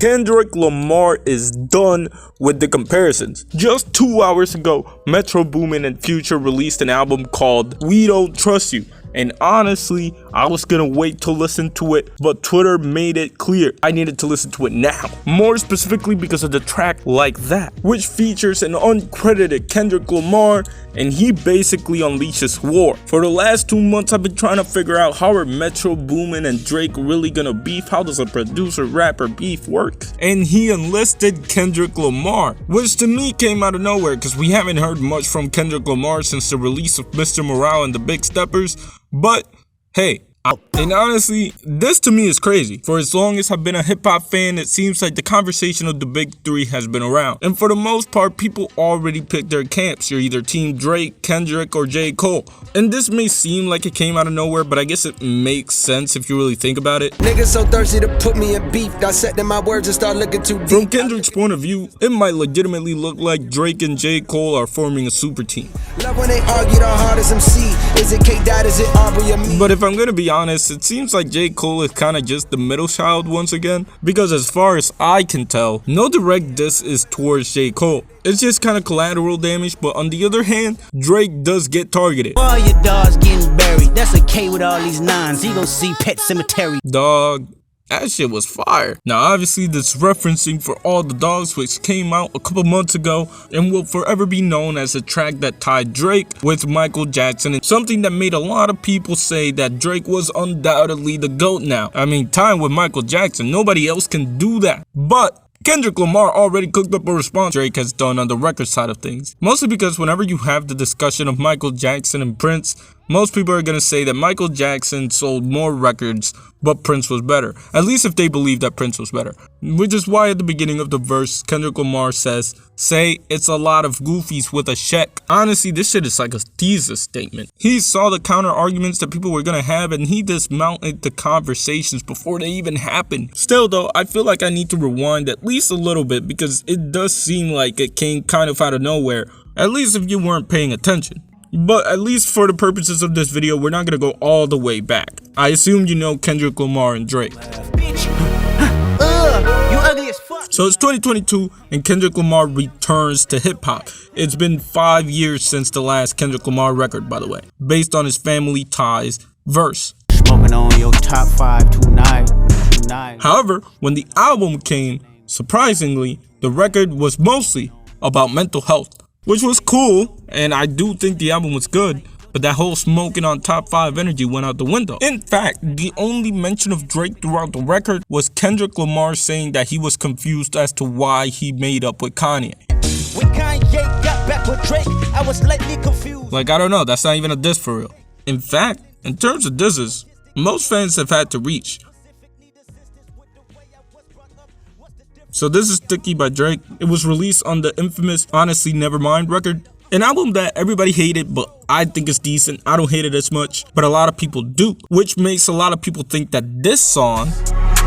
Kendrick Lamar is done with the comparisons. Just 2 hours ago, Metro Boomin and Future released an album called We Don't Trust You. And honestly, I was gonna wait to listen to it, but Twitter made it clear I needed to listen to it now. More specifically because of the track Like That, which features an uncredited Kendrick Lamar, and he basically unleashes war. For the last 2 months, I've been trying to figure out how are Metro Boomin and Drake really gonna beef, how does a producer-rapper beef work? And he enlisted Kendrick Lamar, which to me came out of nowhere because we haven't heard much from Kendrick Lamar since the release of Mr. Morale and the Big Steppers. But hey, and honestly, this to me is crazy. For as long as I've been a hip-hop fan, it seems like the conversation of the big three has been around. And for the most part, people already picked their camps. You're either Team Drake, Kendrick, or J. Cole. And this may seem like it came out of nowhere, but I guess it makes sense if you really think about it. Niggas so thirsty to put me in beef, dissecting my words and start looking too deep. From Kendrick's point of view, it might legitimately look like Drake and J. Cole are forming a super team. Love when they argue the hardest MC. Is it K-Dot, is it Aubrey or me? But if I'm gonna be honest, it seems like J. Cole is kinda just the middle child once again, because as far as I can tell, no direct diss is towards J. Cole. It's just kinda collateral damage, but on the other hand, Drake does get targeted. All your dogs getting buried, that's a K with all these nines, he gon' see Pet Cemetery. Dog. That shit was fire. Now obviously this referencing For All the Dogs, which came out a couple months ago and will forever be known as a track that tied Drake with Michael Jackson, and something that made a lot of people say that Drake was undoubtedly the GOAT now. I mean, tying with Michael Jackson, nobody else can do that. But Kendrick Lamar already cooked up a response Drake has done on the record side of things. Mostly because whenever you have the discussion of Michael Jackson and Prince, most people are going to say that Michael Jackson sold more records, but Prince was better. At least if they believe that Prince was better. Which is why at the beginning of the verse, Kendrick Lamar says, "Say it's a lot of goofies with a check." Honestly, this shit is like a thesis statement. He saw the counter arguments that people were going to have, and he dismounted the conversations before they even happened. Still though, I feel like I need to rewind at least a little bit because it does seem like it came kind of out of nowhere. At least if you weren't paying attention. But at least for the purposes of this video, we're not going to go all the way back. I assume you know Kendrick Lamar and Drake. You ugly as fuck. So it's 2022 and Kendrick Lamar returns to hip hop. It's been 5 years since the last Kendrick Lamar record, by the way, based on his Family Ties verse. Smoking on your top 5 tonight. However, when the album came, surprisingly, the record was mostly about mental health, which was cool, and I do think the album was good, but that whole smoking on top 5 energy went out the window. In fact, the only mention of Drake throughout the record was Kendrick Lamar saying that he was confused as to why he made up with Kanye. When Kanye got back with Drake, I was slightly confused. Like, I don't know, that's not even a diss for real. In fact, in terms of disses, most fans have had to reach. So this is Sticky by Drake. It was released on the infamous Honestly Nevermind record. An album that everybody hated, but I think it's decent. I don't hate it as much, but a lot of people do. Which makes a lot of people think that this song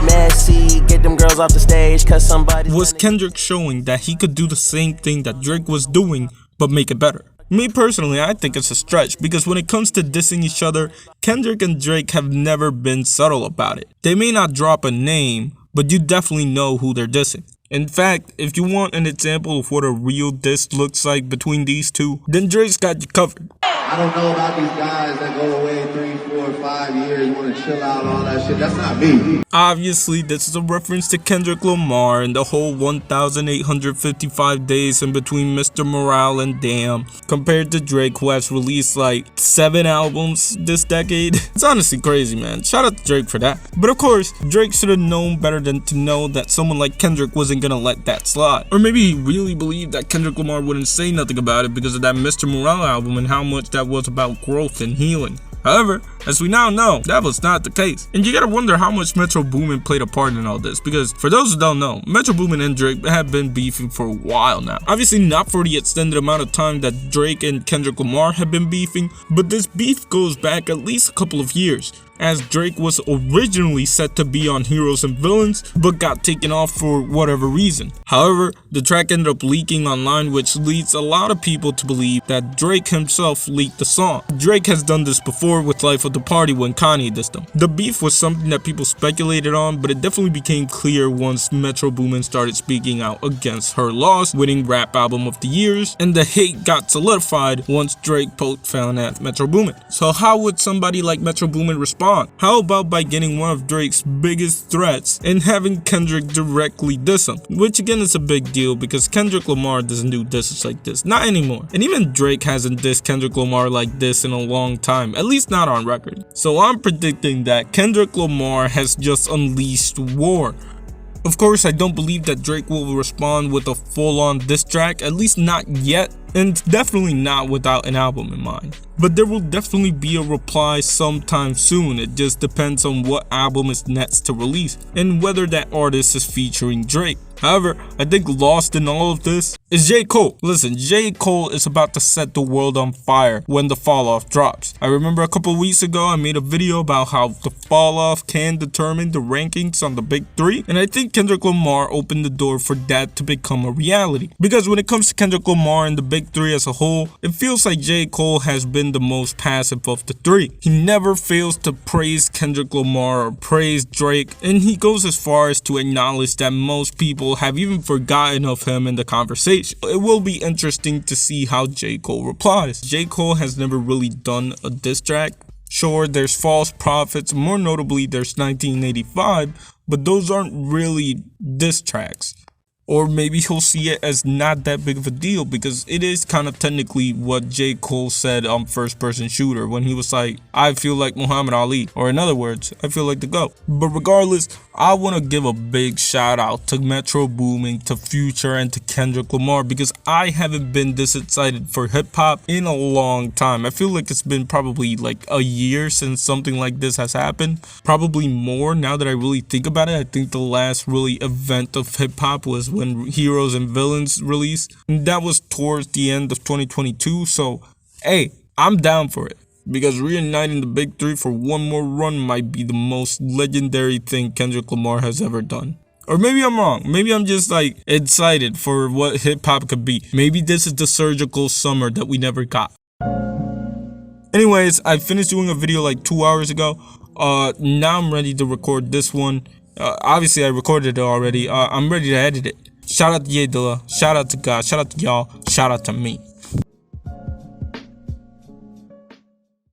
Messy, get them girls off the stage, cause somebody was Kendrick showing that he could do the same thing that Drake was doing, but make it better. Me personally, I think it's a stretch because when it comes to dissing each other, Kendrick and Drake have never been subtle about it. They may not drop a name, but you definitely know who they're dissing. In fact, if you want an example of what a real diss looks like between these two, then Drake's got you covered. I don't know about these guys that go away 3, 4, 5 years, want to chill out, all that shit. That's not me. Obviously, this is a reference to Kendrick Lamar and the whole 1,855 days in between Mr. Morale and Damn, compared to Drake, who has released like 7 albums this decade. It's honestly crazy, man. Shout out to Drake for that. But of course, Drake should have known better than to know that someone like Kendrick wasn't gonna let that slide. Or maybe he really believed that Kendrick Lamar wouldn't say nothing about it because of that Mr. Morale album and how much that was about growth and healing. However, as we now know, that was not the case. And you gotta wonder how much Metro Boomin played a part in all this, because for those who don't know, Metro Boomin and Drake have been beefing for a while now. Obviously not for the extended amount of time that Drake and Kendrick Lamar have been beefing, but this beef goes back at least a couple of years. as Drake was originally set to be on Heroes and Villains, but got taken off for whatever reason. However, the track ended up leaking online, which leads a lot of people to believe that Drake himself leaked the song. Drake has done this before with Life of the Party when Kanye dissed him. The beef was something that people speculated on, but it definitely became clear once Metro Boomin started speaking out against Her Loss, winning Rap Album of the Years, and the hate got solidified once Drake poked fun at Metro Boomin. So how would somebody like Metro Boomin respond? How about by getting one of Drake's biggest threats and having Kendrick directly diss him? Which again is a big deal because Kendrick Lamar doesn't do disses like this, not anymore. And even Drake hasn't dissed Kendrick Lamar like this in a long time, at least not on record. So I'm predicting that Kendrick Lamar has just unleashed war. Of course, I don't believe that Drake will respond with a full-on diss track, at least not yet, and definitely not without an album in mind. But there will definitely be a reply sometime soon. It just depends on what album is next to release and whether that artist is featuring Drake. However, I think lost in all of this is J. Cole. Listen, J. Cole is about to set the world on fire when the fall off drops. I remember a couple weeks ago I made a video about how the fall off can determine the rankings on the big three, and I think Kendrick Lamar opened the door for that to become a reality. Because when it comes to Kendrick Lamar and the big three as a whole, it feels like J. Cole has been the most passive of the three. He never fails to praise Kendrick Lamar or praise Drake, and he goes as far as to acknowledge that most people have even forgotten of him in the conversation. It will be interesting to see how J. Cole replies. J. Cole has never really done a diss track. Sure, there's False Prophets, more notably there's 1985, but those aren't really diss tracks. Or maybe he'll see it as not that big of a deal because it is kind of technically what J. Cole said on First Person Shooter when he was like, I feel like Muhammad Ali, or in other words, I feel like the GOAT. But regardless, I want to give a big shout out to Metro Boomin, to Future, and to Kendrick Lamar because I haven't been this excited for hip hop in a long time. I feel like it's been probably like a year since something like this has happened. Probably more now that I really think about it. I think the last really event of hip hop was when Heroes and Villains released, and that was towards the end of 2022. So hey, I'm down for it because reuniting the big three for one more run might be the most legendary thing Kendrick Lamar has ever done. Or maybe I'm wrong. Maybe I'm just like excited for what hip hop could be. Maybe this is the surgical summer that we never got. Anyways, I finished doing a video like 2 hours ago. Now I'm ready to record this one. Obviously I recorded it already. I'm ready to edit it. Shout out to Ye Dilla, shout out to God, shout out to y'all, shout out to me.